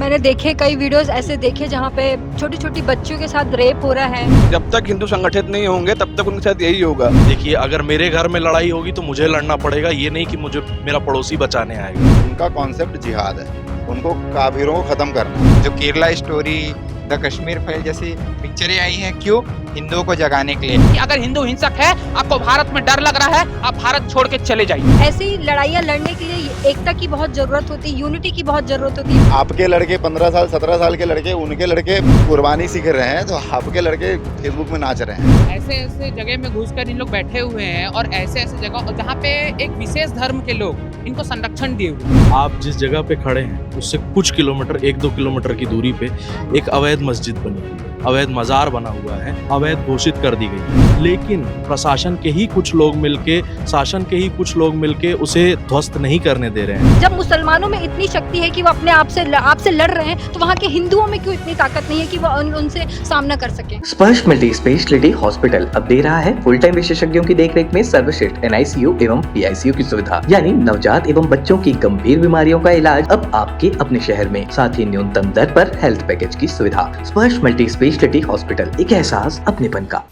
मैंने देखे कई वीडियोस ऐसे देखे जहाँ पे छोटी छोटी बच्चियों के साथ रेप हो रहा है। जब तक हिंदू संगठित नहीं होंगे तब तक उनके साथ यही होगा। देखिए, अगर मेरे घर में लड़ाई होगी तो मुझे लड़ना पड़ेगा, ये नहीं कि मुझे मेरा पड़ोसी बचाने आएगा। उनका कॉन्सेप्ट जिहाद है, उनको काफिरों को खत्म करना। जो Kerala story, the Kashmir file जैसी पिक्चरें आई हैं, क्यों? हिंदुओं को जगाने के लिए। कि अगर हिंदू हिंसक है, आपको भारत में डर लग रहा है, आप भारत छोड़ के चले जाइए। ऐसी लड़ाइयाँ लड़ने के लिए एकता की बहुत जरूरत होती है, यूनिटी की बहुत जरूरत होती है। आपके लड़के 15 साल 17 साल के लड़के, उनके लड़के कुर्बानी सीख रहे हैं, तो आपके लड़के फेसबुक में नाच रहे हैं। ऐसे ऐसे जगह में घुसकर इन लोग बैठे हुए हैं और ऐसे ऐसे जगह जहाँ पे एक विशेष धर्म के लोग इनको संरक्षण दिए हुए हैं। आप जिस जगह पे खड़े हैं उससे कुछ किलोमीटर, 1-2 किलोमीटर की दूरी पे एक अवैध मस्जिद बनी हुई है, अवैध मजार बना हुआ है, अवैध घोषित कर दी गई है। लेकिन प्रशासन के ही कुछ लोग मिलके, शासन के ही कुछ लोग मिलके उसे ध्वस्त नहीं करने दे रहे हैं। जब मुसलमानों में इतनी शक्ति है कि वो अपने आपसे लड़ रहे हैं, तो वहाँ के हिंदुओं में क्यों इतनी ताकत नहीं है कि वो उनसे सामना कर सके। स्पर्श मल्टी स्पेशलिटी हॉस्पिटल अब दे रहा है फुल टाइम विशेषज्ञों की देखरेख में सर्वश्रेष्ठ NICU एवं PICU की सुविधा, यानी नवजात एवं बच्चों की गंभीर बीमारियों का इलाज अब आपके अपने शहर में, साथ ही न्यूनतम दर पर हेल्थ पैकेज की सुविधा। स्पर्श मल्टी स्पेशलिटी हॉस्पिटल, एक एहसास अपनेपन का।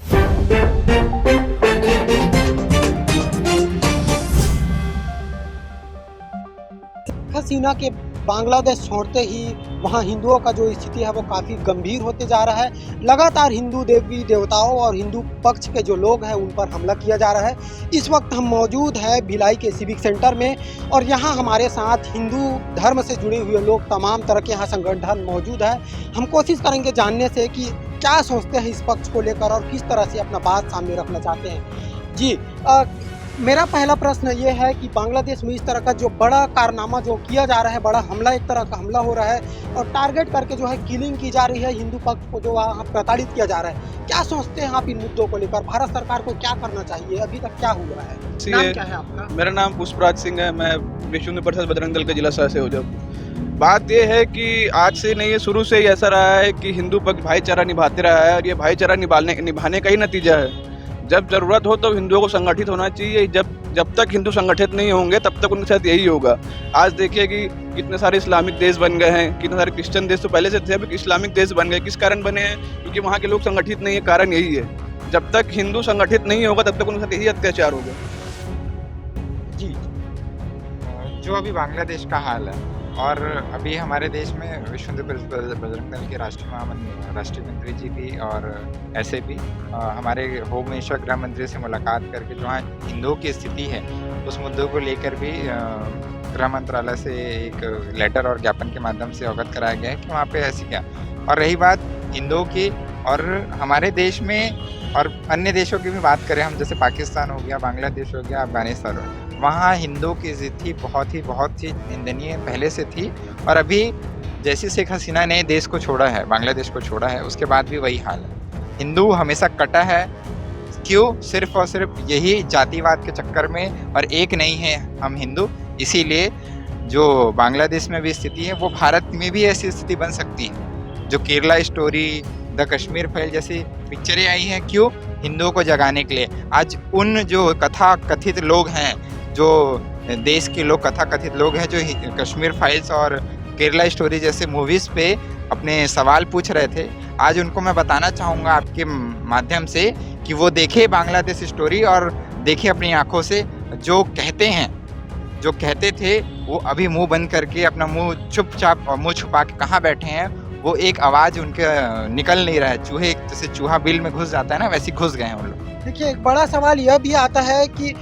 हसीना के बांग्लादेश छोड़ते ही वहाँ हिंदुओं का जो स्थिति है वो काफ़ी गंभीर होते जा रहा है। लगातार हिंदू देवी देवताओं और हिंदू पक्ष के जो लोग हैं उन पर हमला किया जा रहा है। इस वक्त हम मौजूद हैं भिलाई के सिविक सेंटर में और यहाँ हमारे साथ हिंदू धर्म से जुड़े हुए लोग, तमाम तरह के यहाँ संगठन मौजूद है। हम कोशिश करेंगे जानने से कि क्या सोचते हैं इस पक्ष को लेकर और किस तरह से अपना बात सामने रखना चाहते हैं। जी, मेरा पहला प्रश्न ये है कि बांग्लादेश में इस तरह का जो बड़ा कारनामा जो किया जा रहा है, बड़ा हमला, एक तरह का हमला हो रहा है और टारगेट करके जो है किलिंग की जा रही है, हिंदू पक्ष को जो वहाँ प्रताड़ित किया जा रहा है, क्या सोचते हैं आप इन मुद्दों को लेकर? भारत सरकार को क्या करना चाहिए? अभी तक क्या हुआ है? नाम क्या है आपका? मेरा नाम पुष्पराज सिंह है, मैं विश्व हिंदू परिषद बजरंग दल के जिला सह से हो जाऊँ। बात यह है कि आज से नहीं है, शुरू से ही ऐसा रहा है कि हिंदू पक्ष भाईचारा निभाते रहा है और ये भाईचारा निभाने का ही नतीजा है। जब जरूरत हो तो हिंदुओं को संगठित होना चाहिए। जब तक हिंदू संगठित नहीं होंगे तब तक उनके साथ यही होगा। आज देखिए कि कितने सारे इस्लामिक देश बन गए हैं, कितने सारे क्रिश्चियन देश तो पहले से थे, अभी इस्लामिक देश बन गए। किस कारण बने हैं? क्योंकि वहाँ के लोग संगठित नहीं है, कारण यही है। जब तक हिंदू संगठित नहीं होगा तब तक उनके साथ यही अत्याचार होगा। जी, जो अभी बांग्लादेश का हाल है और अभी हमारे देश में विश्व हिंदू परिषद बजरंग दल के राष्ट्रीय मंत्री जी भी और ऐसे भी हमारे होम मिनिस्टर गृह मंत्री से मुलाकात करके जो हिंदुओं की स्थिति है उस मुद्दों को लेकर भी गृह मंत्रालय से एक लेटर और ज्ञापन के माध्यम से अवगत कराया गया है कि वहाँ पे ऐसी क्या। और रही बात हिंदुओं की और हमारे देश में और अन्य देशों की भी बात करें हम, जैसे पाकिस्तान हो गया, बांग्लादेश हो गया, अफगानिस्तान हो गया, वहाँ हिंदुओं की स्थिति बहुत ही निंदनीय पहले से थी। और अभी जैसे शेख हसीना ने देश को छोड़ा है, बांग्लादेश को छोड़ा है, उसके बाद भी वही हाल है। हिंदू हमेशा कटा है, क्यों? सिर्फ और सिर्फ यही जातिवाद के चक्कर में, और एक नहीं है हम हिंदू। इसीलिए जो बांग्लादेश में भी स्थिति है वो भारत में भी ऐसी स्थिति बन सकती है। जो Kerala story, the Kashmir file जैसी पिक्चरें आई हैं, क्यों? हिंदुओं को जगाने के लिए। आज उन जो कथा कथित लोग हैं, जो देश के लोग कथा कथित लोग हैं, जो कश्मीर फाइल्स और केरला स्टोरी जैसे मूवीज़ पे अपने सवाल पूछ रहे थे, आज उनको मैं बताना चाहूँगा आपके माध्यम से कि वो देखे बांग्लादेश स्टोरी और देखे अपनी आंखों से। जो कहते थे वो अभी मुंह बंद करके अपना मुंह चुपचाप और मुंह छुपा के कहाँ बैठे हैं। वो एक आवाज़ उनके निकल नहीं रहा है। चूहे, जैसे चूहा बिल में घुस जाता है ना, वैसे घुस गए हैं वो लोग। देखिए, एक बड़ा सवाल यह भी आता है कि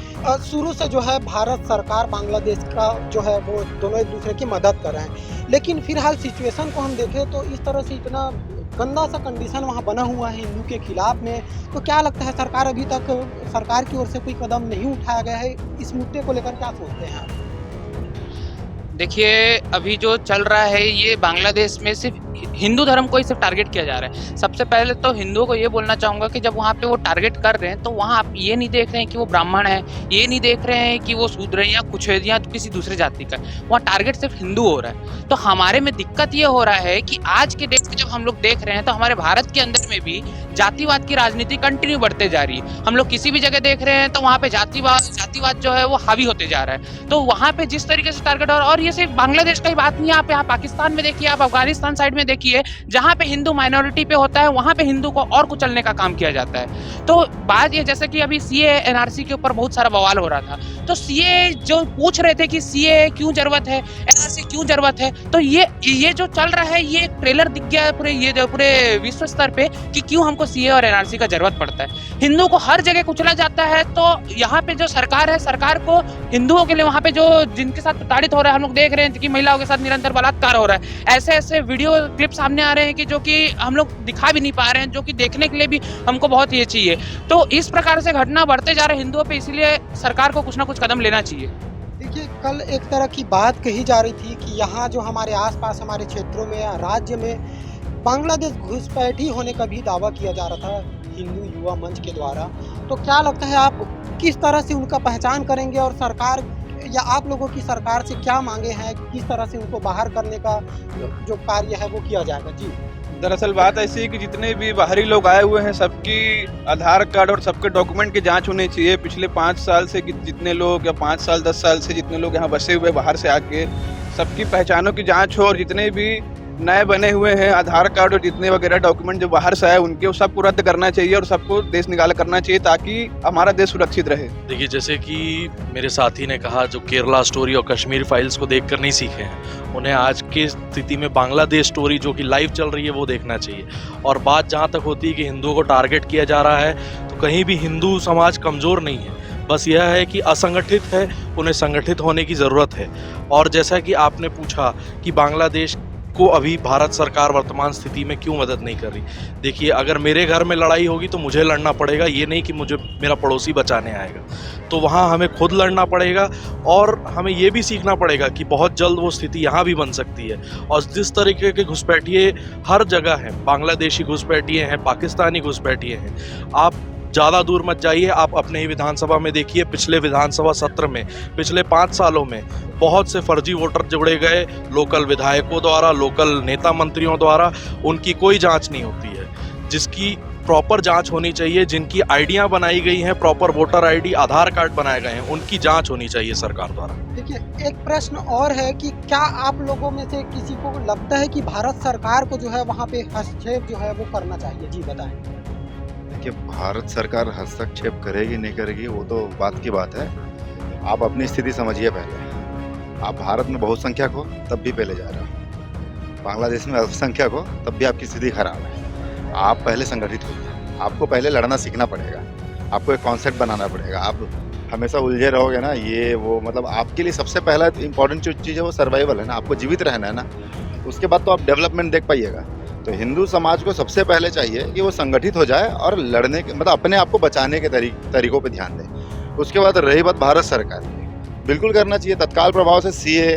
शुरू से जो है भारत सरकार बांग्लादेश का जो है वो दोनों एक दूसरे की मदद कर रहे हैं, लेकिन फिलहाल सिचुएशन को हम देखें तो इस तरह से इतना गंदा सा कंडीशन वहाँ बना हुआ है हिंदू के खिलाफ में, तो क्या लगता है सरकार अभी तक सरकार की ओर से कोई कदम नहीं उठाया गया है? इस मुद्दे को लेकर क्या सोचते हैं आप? देखिए, अभी जो चल रहा है ये बांग्लादेश में सिर्फ हिंदू धर्म को ही सिर्फ टारगेट किया जा रहा है। सबसे पहले तो हिंदुओं को ये बोलना चाहूँगा कि जब वहाँ पे वो टारगेट कर रहे हैं तो वहाँ आप ये नहीं देख रहे हैं कि वो ब्राह्मण है, ये नहीं देख रहे हैं कि वो शूद्र है या कुछ है या किसी दूसरे जाति का, वहाँ टारगेट सिर्फ हिंदू हो रहा है। तो हमारे में दिक्कत ये हो रहा है कि आज के डेट में जब हम लोग देख रहे हैं तो हमारे भारत के अंदर में भी जातिवाद की राजनीति कंटिन्यू बढ़ते जा रही है। हम लोग किसी भी जगह देख रहे हैं तो वहाँ पे जातिवाद जो है वो हावी होते जा रहा है। तो वहाँ पे जिस तरीके से टारगेट, और ये सिर्फ बांग्लादेश का ही बात नहीं है, आप यहाँ पाकिस्तान में देखिए, आप अफगानिस्तान साइड में देखिए, जहाँ पे हिंदू माइनॉरिटी पे होता है वहाँ पे हिंदू को और कुचलने का काम किया जाता है। तो बात ये, जैसे कि अभी सीए एनआरसी के ऊपर बहुत सारा बवाल हो रहा था, तो सीए जो पूछ रहे थे कि सीए क्यों जरूरत है, एनआरसी क्यों जरूरत है, तो ये जो चल रहा है, ये ट्रेलर दिख गया है पूरे विश्व स्तर पे कि क्यों हमको सीए और एनआरसी का जरूरत पड़ता है। हिंदू को हर जगह कुचला जाता है। तो यहाँ पे जो सरकार है, सरकार को हिंदुओं के लिए वहाँ पे जो जिनके साथ प्रताड़ित हो रहा है, हम लोग देख रहे हैं कि महिलाओं के साथ निरंतर बलात्कार हो रहा है, ऐसे वीडियो क्लिप सामने आ रहे हैं कि जो कि हम लोग दिखा भी नहीं पा रहे हैं, जो कि देखने के लिए भी हमको बहुत ये चाहिए। तो इस प्रकार से घटना बढ़ते जा रहे हैं हिंदुओं पे, इसीलिए सरकार को कुछ ना कुछ कदम लेना चाहिए। देखिए, कल एक तरह की बात कही जा रही थी कि यहाँ जो हमारे आसपास हमारे क्षेत्रों में या राज्य में बांग्लादेश घुसपैठी होने का भी दावा किया जा रहा था हिंदू युवा मंच के द्वारा। तो क्या लगता है, आप किस तरह से उनका पहचान करेंगे और सरकार या आप लोगों की सरकार से क्या मांगे हैं, किस तरह से उनको बाहर करने का जो कार्य है वो किया जाएगा? जी, दरअसल बात ऐसी है कि जितने भी बाहरी लोग आए हुए हैं, सबकी आधार कार्ड और सबके डॉक्यूमेंट की जांच होनी चाहिए। पिछले 5 साल से जितने लोग, या 5 साल 10 साल से जितने लोग यहाँ बसे हुए बाहर से आके, सबकी पहचानों की जांच हो, और जितने भी नए बने हुए हैं आधार कार्ड और जितने वगैरह डॉक्यूमेंट जो बाहर से आए उनके, वो सबको रद्द करना चाहिए और सबको देश निकाला करना चाहिए, ताकि हमारा देश सुरक्षित रहे। देखिए, जैसे कि मेरे साथी ने कहा, जो केरला स्टोरी और कश्मीर फाइल्स को देखकर नहीं सीखे हैं, उन्हें आज की स्थिति में बांग्लादेश स्टोरी जो कि लाइव चल रही है वो देखना चाहिए। और बात जहाँ तक होती है कि हिंदुओं को टारगेट किया जा रहा है, तो कहीं भी हिंदू समाज कमज़ोर नहीं है, बस यह है कि असंगठित है, उन्हें संगठित होने की ज़रूरत है। और जैसा कि आपने पूछा कि बांग्लादेश को अभी भारत सरकार वर्तमान स्थिति में क्यों मदद नहीं कर रही, देखिए, अगर मेरे घर में लड़ाई होगी तो मुझे लड़ना पड़ेगा, ये नहीं कि मुझे मेरा पड़ोसी बचाने आएगा। तो वहाँ हमें खुद लड़ना पड़ेगा, और हमें ये भी सीखना पड़ेगा कि बहुत जल्द वो स्थिति यहाँ भी बन सकती है। और जिस तरीके के घुसपैठिए हर जगह हैं, बांग्लादेशी घुसपैठिए हैं, पाकिस्तानी घुसपैठिए हैं, आप ज़्यादा दूर मत जाइए, आप अपने ही विधानसभा में देखिए, पिछले विधानसभा सत्र में पिछले 5 सालों में बहुत से फर्जी वोटर जोड़े गए लोकल विधायकों द्वारा, लोकल नेता मंत्रियों द्वारा। उनकी कोई जांच नहीं होती है, जिसकी प्रॉपर जांच होनी चाहिए। जिनकी आईडियां बनाई गई हैं, प्रॉपर वोटर आईडी, आधार कार्ड बनाए गए हैं, उनकी जांच होनी चाहिए सरकार द्वारा। देखिए, एक प्रश्न और है कि क्या आप लोगों में से किसी को लगता है कि भारत सरकार को जो है वहाँ पे हस्तक्षेप जो है वो करना चाहिए? जी बताएं। कि भारत सरकार हस्तक्षेप करेगी नहीं करेगी वो तो बात की बात है। आप अपनी स्थिति समझिए पहले। आप भारत में बहुसंख्यक हो तब भी पहले जा रहे हो, बांग्लादेश में अल्पसंख्यक हो तब भी आपकी स्थिति खराब है। आप पहले संगठित होइए, आपको पहले लड़ना सीखना पड़ेगा, आपको एक कॉन्सेप्ट बनाना पड़ेगा। आप हमेशा उलझे रहोगे ना, ये वो, मतलब आपके लिए सबसे पहला इंपॉर्टेंट जो चीज़ है वो सर्वाइवल है ना, आपको जीवित रहना है ना, उसके बाद तो आप डेवलपमेंट देख पाइएगा। तो हिंदू समाज को सबसे पहले चाहिए कि वो संगठित हो जाए और लड़ने के, मतलब अपने आप को बचाने के तरीकों पे ध्यान दें। उसके बाद रही बात भारत सरकार की, बिल्कुल करना चाहिए, तत्काल प्रभाव से सीए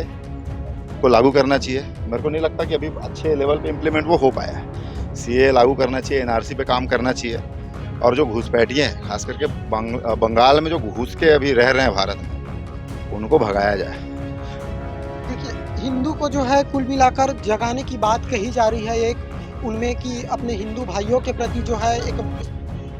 को लागू करना चाहिए। मेरे को नहीं लगता कि अभी अच्छे लेवल पे इम्प्लीमेंट वो हो पाया है। सीए लागू करना चाहिए, एनआरसी पे काम करना चाहिए, और जो घुसपैठिए हैं खास करके बंगाल में जो घुस के अभी रह रहे हैं भारत में, उनको भगाया जाए। देखिए, हिंदू को जो है कुल मिलाकर जगाने की बात कही जा रही है, एक उनमें कि अपने हिंदू भाइयों के प्रति जो है एक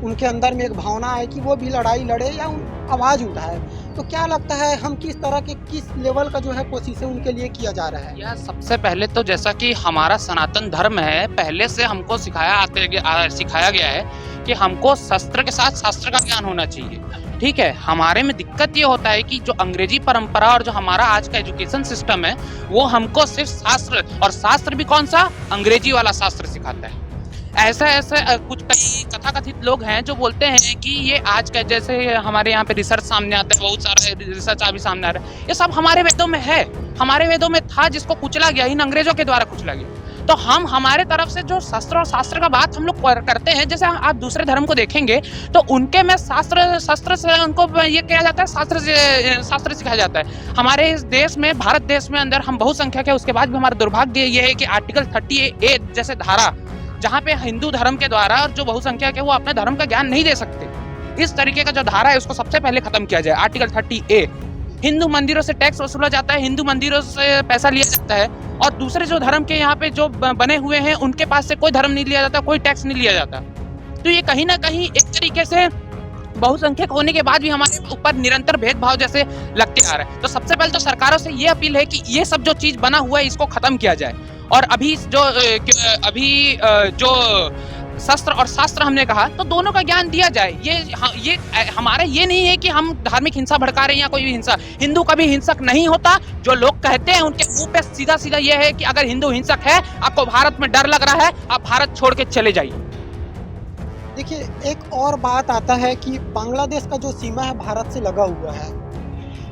उनके अंदर में एक भावना है कि वो भी लड़ाई लड़े या आवाज़ उठाए। तो क्या लगता है, हम किस तरह के, किस लेवल का जो है कोशिशें उनके लिए किया जा रहा है? यह सबसे पहले तो जैसा कि हमारा सनातन धर्म है, पहले से हमको सिखाया गया है कि हमको शस्त्र के साथ शास्त्र का ज्ञान होना चाहिए। ठीक है, हमारे में दिक्कत ये होता है कि जो अंग्रेजी परंपरा और जो हमारा आज का एजुकेशन सिस्टम है, वो हमको सिर्फ शास्त्र, और शास्त्र भी कौन सा, अंग्रेजी वाला शास्त्र सिखाता है। ऐसे कुछ कई कथाकथित लोग हैं जो बोलते हैं कि ये आज का, जैसे हमारे यहाँ पे रिसर्च सामने आता है, बहुत सारा रिसर्च अभी सामने आ रहा है, ये सब हमारे वेदों में है, हमारे वेदों में था, जिसको कुचला गया, इन अंग्रेजों के द्वारा कुचला गया। तो हम हमारे तरफ से जो शस्त्र और शास्त्र का बात हम लोग करते हैं, जैसे आप दूसरे धर्म को देखेंगे तो उनके में शस्त्र से उनको ये किया जाता है, शास्त्र सिखाया जाता है। हमारे इस देश में, भारत देश में अंदर हम बहुसंख्यक है, उसके बाद भी हमारा दुर्भाग्य ये है कि आर्टिकल 30A जैसे धारा, जहाँ पे हिंदू धर्म के द्वारा और जो बहुसंख्यक है वो अपने धर्म का ज्ञान नहीं दे सकते, इस तरीके का जो धारा है उसको सबसे पहले खत्म किया जाए। आर्टिकल 30A, हिंदू मंदिरों से टैक्स वसूला जाता है, हिंदू मंदिरों से पैसा लिया जाता है, और दूसरे जो धर्म के यहाँ पे जो बने हुए हैं उनके पास से कोई धर्म नहीं लिया जाता, कोई टैक्स नहीं लिया जाता। तो ये कहीं ना कहीं एक तरीके से बहुसंख्यक होने के बाद भी हमारे ऊपर निरंतर भेदभाव जैसे लगते आ रहा है। तो सबसे पहले तो सरकारों से ये अपील है कि ये सब जो चीज बना हुआ है इसको खत्म किया जाए, और अभी जो शस्त्र और शास्त्र हमने कहा तो दोनों का ज्ञान दिया जाए। ये हमारा ये नहीं है कि हम धार्मिक हिंसा भड़का रहे हैं या कोई भी हिंसा। हिंदू कभी हिंसक नहीं होता। जो लोग कहते हैं उनके मुंह पे सीधा सीधा ये है कि अगर हिंदू हिंसक है, आपको भारत में डर लग रहा है, आप भारत छोड़ के चले जाइए। देखिए, एक और बात आता है कि बांग्लादेश का जो सीमा है भारत से लगा हुआ है,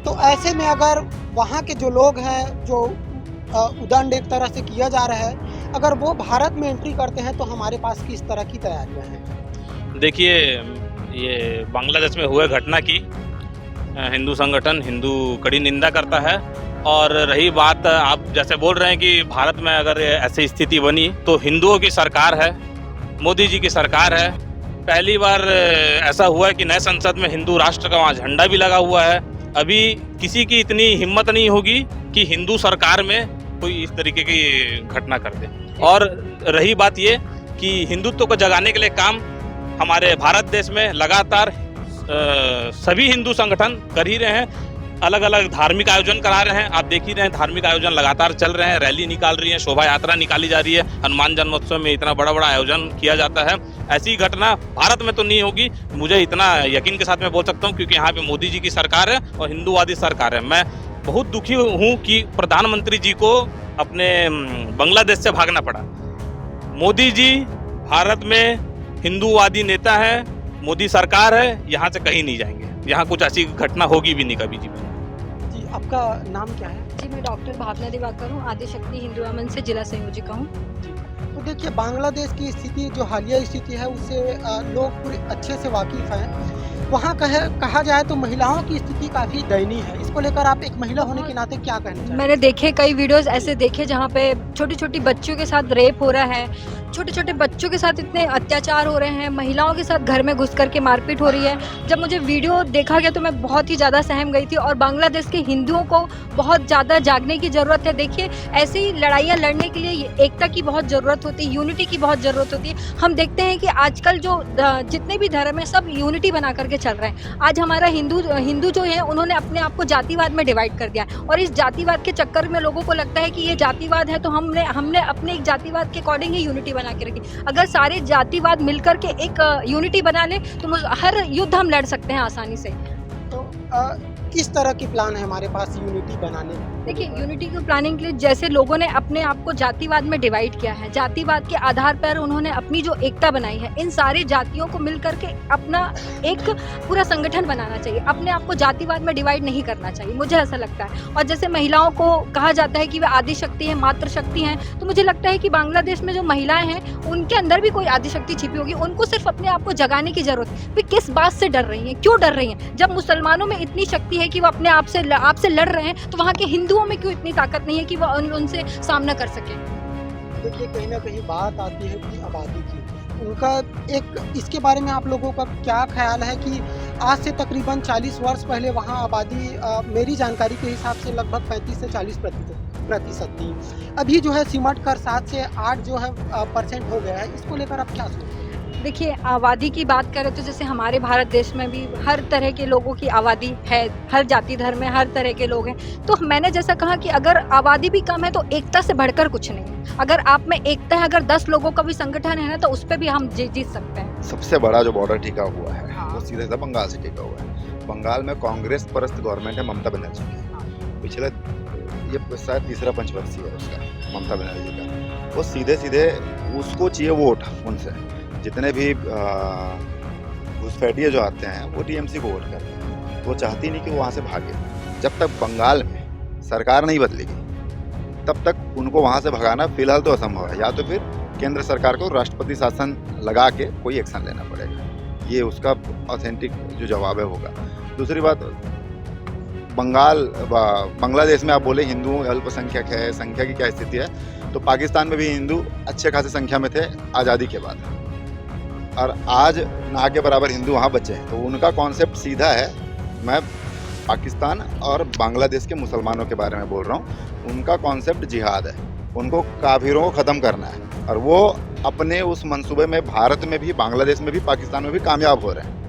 तो ऐसे में अगर वहाँ के जो लोग हैं, जो उदंड एक तरह से किया जा रहा है, अगर वो भारत में एंट्री करते हैं तो हमारे पास किस तरह की तैयारियां हैं? देखिए, ये बांग्लादेश में हुए घटना की हिंदू संगठन हिंदू कड़ी निंदा करता है। और रही बात आप जैसे बोल रहे हैं कि भारत में अगर ऐसी स्थिति बनी तो हिंदुओं की सरकार है, मोदी जी की सरकार है। पहली बार ऐसा हुआ है कि नए संसद में हिंदू राष्ट्र का वहाँ झंडा भी लगा हुआ है। अभी किसी की इतनी हिम्मत नहीं होगी कि हिंदू सरकार में कोई इस तरीके की घटना कर दे। और रही बात ये कि हिंदुत्व को जगाने के लिए काम हमारे भारत देश में लगातार सभी हिंदू संगठन कर ही रहे हैं। अलग अलग धार्मिक आयोजन करा रहे हैं। आप देख ही रहे हैं, धार्मिक आयोजन लगातार चल रहे हैं, रैली निकाल रही है, शोभा यात्रा निकाली जा रही है। हनुमान जन्मोत्सव में इतना बड़ा बड़ा आयोजन किया जाता है। ऐसी घटना भारत में तो नहीं होगी, मुझे इतना यकीन के साथ मैं बोल सकता हूँ, क्योंकि यहाँ पे मोदी जी की सरकार है और हिंदूवादी सरकार है। मैं बहुत दुखी हूँ कि प्रधानमंत्री जी को अपने बांग्लादेश से भागना पड़ा। मोदी जी भारत में हिंदूवादी नेता है, मोदी सरकार है, यहाँ से कहीं नहीं जाएंगे। यहाँ कुछ ऐसी घटना होगी भी नहीं कभी जीवन में। जी, आपका नाम क्या है? जी, मैं डॉक्टर भावना दिवाकर हूँ, आदिशक्ति हिंदू अमन से जिला संयोजिका हूँ। तो देखिए, बांग्लादेश की स्थिति जो हालिया स्थिति है उससे लोग पूरे अच्छे से वाकिफ हैं। वहाँ कहा जाए तो महिलाओं की स्थिति काफ़ी दयनीय है। इसको लेकर आप एक महिला होने के नाते क्या कहना चाहेंगे? मैंने देखे कई वीडियोस ऐसे देखे जहाँ पे छोटी छोटी बच्चियों के साथ रेप हो रहा है, छोटे छोटे बच्चों के साथ इतने अत्याचार हो रहे हैं, महिलाओं के साथ घर में घुस करके मारपीट हो रही है। जब मुझे वीडियो देखा गया तो मैं बहुत ही ज़्यादा सहम गई थी। और बांग्लादेश के हिंदुओं को बहुत ज़्यादा जागने की ज़रूरत है। देखिए, ऐसी लड़ाइयाँ लड़ने के लिए एकता की बहुत ज़रूरत होती है, यूनिटी की बहुत ज़रूरत होती है। हम देखते हैं कि आजकल जो जितने भी धर्म है सब यूनिटी बना करके चल रहे हैं। आज हमारा हिंदू जो है उन्होंने अपने आप को जातिवाद में डिवाइड कर दिया, और इस जातिवाद के चक्कर में लोगों को लगता है कि ये जातिवाद है तो हमने अपने एक जातिवाद के अकॉर्डिंग ही यूनिटी बना के रखी। अगर सारे जातिवाद मिलकर के एक यूनिटी बना ले तो हर युद्ध हम लड़ सकते हैं आसानी से। तो किस तरह की प्लान है हमारे पास यूनिटी बनाने में? देखिए, यूनिटी की प्लानिंग के लिए जैसे लोगों ने अपने आप को जातिवाद में डिवाइड किया है, जातिवाद के आधार पर उन्होंने अपनी जो एकता बनाई है, इन सारी जातियों को मिल करके अपना एक पूरा संगठन बनाना चाहिए। अपने आप को जातिवाद में डिवाइड नहीं करना चाहिए, मुझे ऐसा लगता है। और जैसे महिलाओं को कहा जाता है कि वे आदिशक्ति हैं, मातृशक्ति हैं, तो मुझे लगता है कि बांग्लादेश में जो महिलाएं हैं उनके अंदर भी कोई आदिशक्ति छिपी होगी। उनको सिर्फ अपने आप को जगाने की जरूरत है। वे किस बात से डर रही हैं, क्यों डर रही हैं? जब मुसलमानों में इतनी शक्ति है कि वो अपने आप से लड़ रहे हैं, तो वहाँ के हिंदुओं में क्यों इतनी ताकत नहीं है कि वो उनसे सामना कर सके? देखिए, कहीं ना कहीं बात आती है कि आबादी की, उनका एक इसके बारे में आप लोगों का क्या ख्याल है कि आज से तकरीबन 40 वर्ष पहले वहाँ आबादी मेरी जानकारी के हिसाब से लगभग 35 से 40% थी। अभी जो है सिमट कर 7 से 8 जो है % हो गया है। इसको लेकर आप क्या सोचते हैं? देखिए, आबादी की बात करें तो जैसे हमारे भारत देश में भी हर तरह के लोगों की आबादी है, हर जाति धर्म में हर तरह के लोग हैं। तो मैंने जैसा कहा कि अगर आबादी भी कम है तो एकता से बढ़कर कुछ नहीं है। अगर आप में एकता है, अगर 10 लोगों का भी संगठन है ना, तो उस पर भी हम जीत सकते हैं। सबसे बड़ा जो बॉर्डर टिका हुआ है वो सीधे से बंगाल से टिका हुआ है। बंगाल में कांग्रेस परस्त गवर्नमेंट है ममता बनर्जी की। पिछले ये शायद तीसरा पंचवर्षीय है उसका, ममता बनर्जी का। वो सीधे सीधे उसको चाहिए वोट। उनसे जितने भी घुसपैठिए जो आते हैं वो टीएमसी को वोट करते हैं। वो चाहती नहीं कि वो वहाँ से भागे। जब तक बंगाल में सरकार नहीं बदलेगी तब तक उनको वहाँ से भगाना फिलहाल तो असंभव है। या तो फिर केंद्र सरकार को राष्ट्रपति शासन लगा के कोई एक्शन लेना पड़ेगा। ये उसका ऑथेंटिक जो जवाब है होगा। दूसरी बात, बांग्लादेश में आप बोले हिंदू अल्पसंख्यक है, संख्या की क्या स्थिति है, तो पाकिस्तान में भी हिंदू अच्छे खासी संख्या में थे आज़ादी के बाद, और आज ना के बराबर हिंदू वहाँ बचे हैं। तो उनका कॉन्सेप्ट सीधा है। मैं पाकिस्तान और बांग्लादेश के मुसलमानों के बारे में बोल रहा हूँ। उनका कॉन्सेप्ट जिहाद है। उनको काफिरों को ख़त्म करना है। और वो अपने उस मंसूबे में भारत में भी, बांग्लादेश में भी, पाकिस्तान में भी कामयाब हो रहे हैं।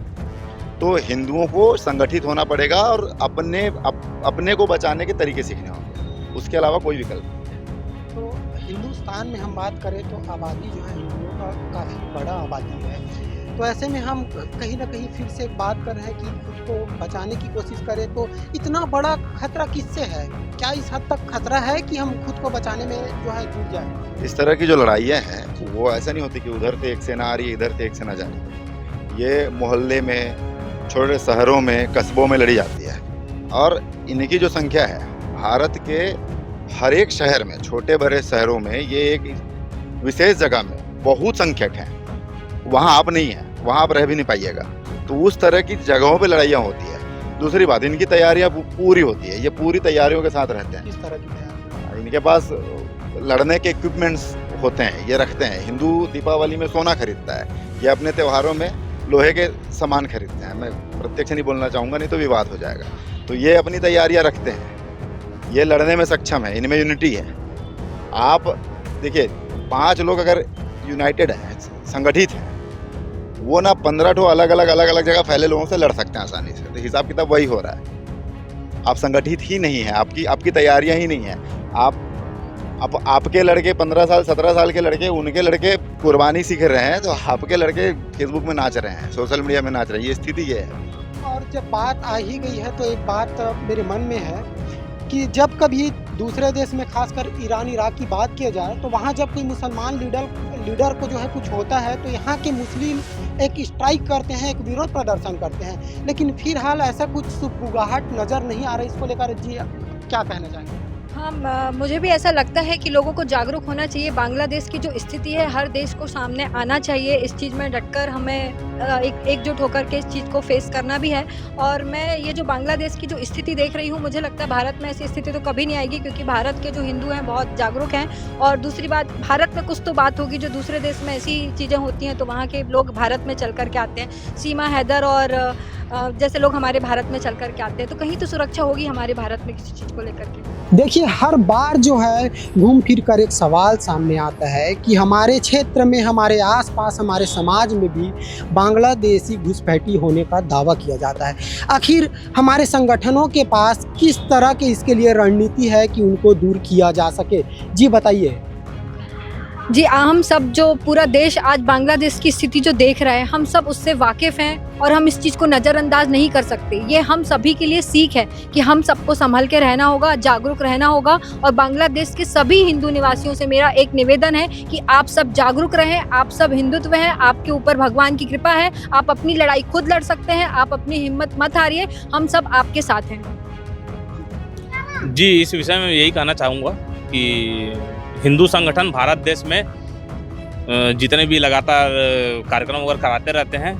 तो हिंदुओं को संगठित होना पड़ेगा और अपने को बचाने के तरीके सीखने होंगे, उसके अलावा कोई विकल्प नहीं। तो हिंदुस्तान में हम बात करें तो आबादी जो है हिंदुओं का काफ़ी बड़ा आबादी है, तो ऐसे में हम कहीं ना कहीं फिर से एक बात कर रहे हैं कि खुद को बचाने की कोशिश करें, तो इतना बड़ा खतरा किससे है? क्या इस हद तक खतरा है कि हम खुद को बचाने में जो है जुट जाए? इस तरह की जो लड़ाइयाँ हैं वो ऐसा नहीं होती कि उधर से एक सेना आ रही है, इधर से एक सेना जा रही है। ये मोहल्ले में, छोटे शहरों में, कस्बों में लड़ी जाती है। और इनकी जो संख्या है भारत के हर एक शहर में, छोटे बड़े शहरों में, ये एक विशेष जगह में बहुत संख्यक है। वहाँ आप नहीं हैं, वहाँ आप रह भी नहीं पाइएगा। तो उस तरह की जगहों पे लड़ाइयाँ होती है। दूसरी बात, इनकी तैयारियाँ पूरी होती है, ये पूरी तैयारियों के साथ रहते हैं। किस तरह की तैयारी? इनके पास लड़ने के इक्विपमेंट्स होते हैं, ये रखते हैं। हिंदू दीपावली में सोना खरीदता है, ये अपने त्योहारों में लोहे के सामान खरीदते हैं। मैं प्रत्यक्ष नहीं बोलना चाहूँगा, नहीं तो विवाद हो जाएगा। तो ये अपनी तैयारियाँ रखते हैं, ये लड़ने में सक्षम है, इनमें यूनिटी है। आप देखिए, 5 लोग अगर यूनाइटेड हैं, संगठित हैं, वो ना 15 अलग अलग जगह फैले लोगों से लड़ सकते हैं आसानी से। तो हिसाब किताब वही हो रहा है। आप संगठित ही नहीं है, आपकी तैयारियां ही नहीं है। आपके लड़के 15 साल 17 साल के लड़के, उनके लड़के कुर्बानी सीख रहे हैं, तो आपके लड़के फेसबुक में नाच रहे हैं, सोशल मीडिया में नाच रहे हैं। ये स्थिति ये है। और जब बात आ ही गई है तो एक बात मेरे मन में है कि जब कभी दूसरे देश में खासकर ईरान इराक की बात किया जाए, तो वहाँ जब कोई मुसलमान लीडर को जो है कुछ होता है, तो यहाँ के मुस्लिम एक स्ट्राइक करते हैं, एक विरोध प्रदर्शन करते हैं। लेकिन फिलहाल ऐसा कुछ सुगबुगाहट नज़र नहीं आ रहा। इसको लेकर जी क्या कहना चाहेंगे? हाँ, मुझे भी ऐसा लगता है कि लोगों को जागरूक होना चाहिए। बांग्लादेश की जो स्थिति है, हर देश को सामने आना चाहिए। इस चीज़ में डटकर हमें एकजुट होकर के इस चीज़ को फेस करना भी है। और मैं ये जो बांग्लादेश की जो स्थिति देख रही हूँ, मुझे लगता है भारत में ऐसी स्थिति तो कभी नहीं आएगी, क्योंकि भारत के जो हिंदू हैं बहुत जागरूक हैं। और दूसरी बात, भारत में कुछ तो बात होगी, जो दूसरे देश में ऐसी चीज़ें होती हैं तो वहाँ के लोग भारत में चल कर के आते हैं। सीमा हैदर और जैसे लोग हमारे भारत में चल कर के आते हैं, तो कहीं तो सुरक्षा होगी हमारे भारत में किसी चीज़ को लेकर के। देखिए, हर बार जो है घूम फिर कर एक सवाल सामने आता है कि हमारे क्षेत्र में, हमारे आसपास, हमारे समाज में भी बांग्लादेशी घुसपैठी होने का दावा किया जाता है। आखिर हमारे संगठनों के पास किस तरह के इसके लिए रणनीति है कि उनको दूर किया जा सके? जी बताइए। जी, हम सब जो पूरा देश आज बांग्लादेश की स्थिति जो देख रहा है, हम सब उससे वाकिफ़ हैं और हम इस चीज़ को नज़रअंदाज नहीं कर सकते। ये हम सभी के लिए सीख है कि हम सबको संभल के रहना होगा, जागरूक रहना होगा। और बांग्लादेश के सभी हिंदू निवासियों से मेरा एक निवेदन है कि आप सब जागरूक रहें, आप सब हिंदुत्व हैं, आपके ऊपर भगवान की कृपा है, आप अपनी लड़ाई खुद लड़ सकते हैं, आप अपनी हिम्मत मत हारिए, हम सब आपके साथ हैं। जी, इस विषय में यही कहना चाहूँगा कि हिंदू संगठन भारत देश में जितने भी लगातार कार्यक्रम वगैरह कराते रहते हैं,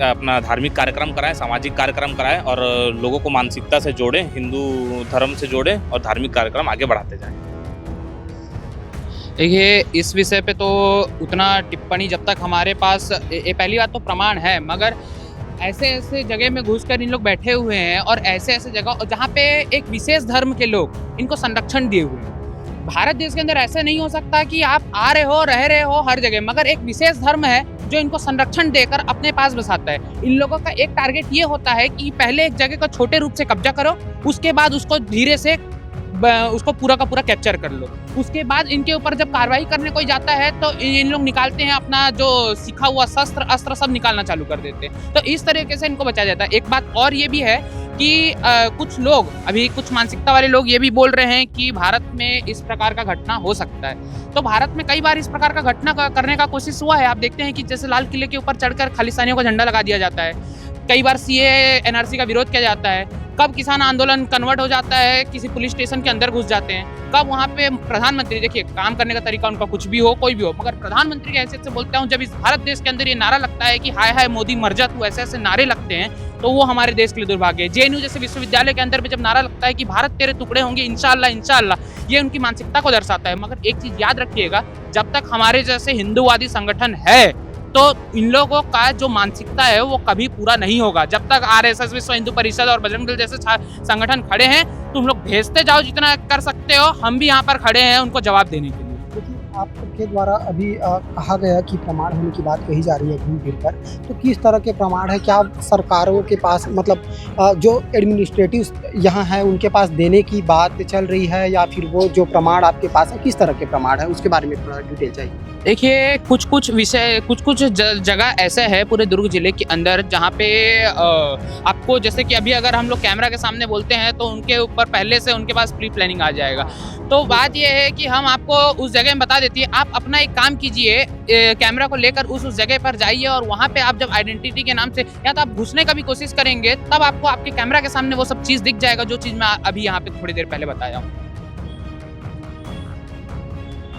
अपना धार्मिक कार्यक्रम कराएं, सामाजिक कार्यक्रम कराएं और लोगों को मानसिकता से जोड़ें, हिंदू धर्म से जोड़ें और धार्मिक कार्यक्रम आगे बढ़ाते जाएं। देखिए, इस विषय पे तो उतना टिप्पणी जब तक हमारे पास पहली बात तो प्रमाण है, मगर ऐसे ऐसे जगह में घुसकर इन लोग बैठे हुए हैं और ऐसे ऐसे जगह जहाँ पे एक विशेष धर्म के लोग इनको संरक्षण दिए हुए हैं। भारत देश के अंदर ऐसा नहीं हो सकता कि आप आ रहे हो, रह रहे हो हर जगह, मगर एक विशेष धर्म है जो इनको संरक्षण देकर अपने पास बसाता है। इन लोगों का एक टारगेट ये होता है कि पहले एक जगह को छोटे रूप से कब्जा करो, उसके बाद उसको धीरे से उसको पूरा का पूरा कैप्चर कर लो। उसके बाद इनके ऊपर जब कार्रवाई करने कोई जाता है तो इन लोग निकालते हैं अपना जो सीखा हुआ शस्त्र अस्त्र सब निकालना चालू कर देते हैं। तो इस तरीके से इनको बचाया जाता है। एक बात और ये भी है कि कुछ लोग, अभी कुछ मानसिकता वाले लोग ये भी बोल रहे हैं कि भारत में इस प्रकार का घटना हो सकता है। तो भारत में कई बार इस प्रकार का घटना करने का कोशिश हुआ है। आप देखते हैं कि जैसे लाल किले के ऊपर चढ़कर खालिस्तानियों का झंडा लगा दिया जाता है, कई बार सीएए एनआरसी का विरोध किया जाता है, कब किसान आंदोलन कन्वर्ट हो जाता है, किसी पुलिस स्टेशन के अंदर घुस जाते हैं, कब वहाँ पे प्रधानमंत्री, देखिए काम करने का तरीका उनका कुछ भी हो, कोई भी हो, मगर प्रधानमंत्री की हैसियत से बोलता हूँ, जब इस भारत देश के अंदर ये नारा लगता है कि हाय हाय मोदी मर जा तू, ऐसे ऐसे नारे लगते हैं, तो वो हमारे देश के लिए दुर्भाग्य है। जेएनयू जैसे विश्वविद्यालय के अंदर भी जब नारा लगता है कि भारत तेरे टुकड़े होंगे इंशाअल्लाह इंशाअल्लाह, ये उनकी मानसिकता को दर्शाता है। मगर एक चीज याद रखिएगा, जब तक हमारे जैसे हिंदूवादी संगठन है तो इन लोगों का जो मानसिकता है वो कभी पूरा नहीं होगा। जब तक आरएसएस, विश्व हिंदू परिषद और बजरंग दल जैसे संगठन खड़े हैं, तुम लोग भेजते जाओ जितना कर सकते हो, हम भी यहाँ पर खड़े हैं उनको जवाब देने के लिए। आपके द्वारा अभी कहा गया कि प्रमाण होने की बात कही जा रही है घूम फिर कर, तो किस तरह के प्रमाण है? क्या सरकारों के पास मतलब जो एडमिनिस्ट्रेटिव यहाँ है उनके पास देने की बात चल रही है, या फिर वो जो प्रमाण आपके पास है किस तरह के प्रमाण है उसके बारे में थोड़ा डिटेल चाहिए। देखिए कुछ विषय कुछ जगह ऐसे है पूरे दुर्ग जिले के अंदर जहाँ पे आपको जैसे कि अभी अगर हम लोग कैमरा के सामने बोलते हैं तो उनके ऊपर पहले से उनके पास प्री प्लानिंग आ जाएगा। तो बात यह है कि हम आपको उस जगह में बता देती है, आप अपना एक काम कीजिए, कैमरा को लेकर उस जगह पर जाइए और वहाँ पे आप जब आइडेंटिटी के नाम से या तो आप घुसने का भी कोशिश करेंगे तब आपको आपके कैमरा के सामने वो सब चीज़ दिख जाएगा जो चीज़ मैं अभी यहाँ पे थोड़ी देर पहले बताया हूँ।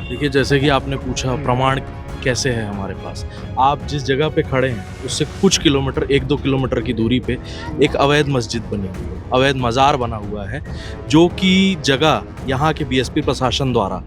देखिए जैसे कि आपने पूछा प्रमाण कैसे है हमारे पास, आप जिस जगह पे खड़े हैं उससे कुछ किलोमीटर 1-2 किलोमीटर की दूरी पे एक अवैध मस्जिद बनी हुई है, अवैध मज़ार बना हुआ है, जो कि जगह यहाँ के बीएसपी प्रशासन द्वारा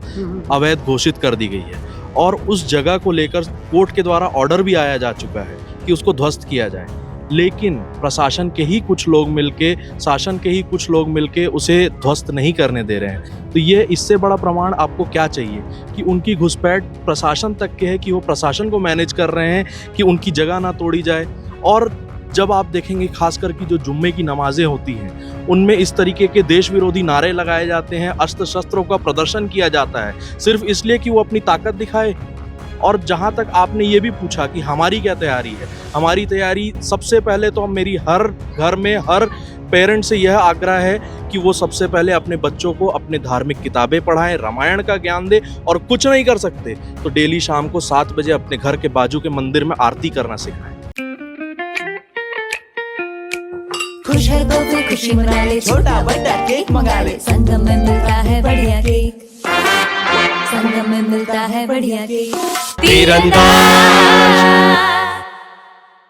अवैध घोषित कर दी गई है और उस जगह को लेकर कोर्ट के द्वारा ऑर्डर भी आया जा चुका है कि उसको ध्वस्त किया जाए, लेकिन प्रशासन के ही कुछ लोग मिलके शासन के ही कुछ लोग मिलके उसे ध्वस्त नहीं करने दे रहे हैं। तो ये इससे बड़ा प्रमाण आपको क्या चाहिए कि उनकी घुसपैठ प्रशासन तक के है कि वो प्रशासन को मैनेज कर रहे हैं कि उनकी जगह ना तोड़ी जाए। और जब आप देखेंगे खासकर कि जो जुम्मे की नमाजें होती हैं उनमें इस तरीके के देश विरोधी नारे लगाए जाते हैं, अस्त्र शस्त्रों का प्रदर्शन किया जाता है सिर्फ इसलिए कि वो अपनी ताकत दिखाए। और जहाँ तक आपने ये भी पूछा कि हमारी क्या तैयारी है, हमारी तैयारी सबसे पहले तो मेरी हर घर में हर पेरेंट से यह आग्रह है कि वो सबसे पहले अपने बच्चों को अपने धार्मिक किताबें पढ़ाएं, रामायण का ज्ञान दें, और कुछ नहीं कर सकते तो डेली शाम को 7 बजे अपने घर के बाजू के मंदिर में आरती करना सिखाएं। खुश है तो फिर खुशी मना ले, छोटा बड़ा केक मंगा ले, संगम में मिलता है बढ़िया केक, संगम में मिलता है बढ़िया केक। तीरंदाज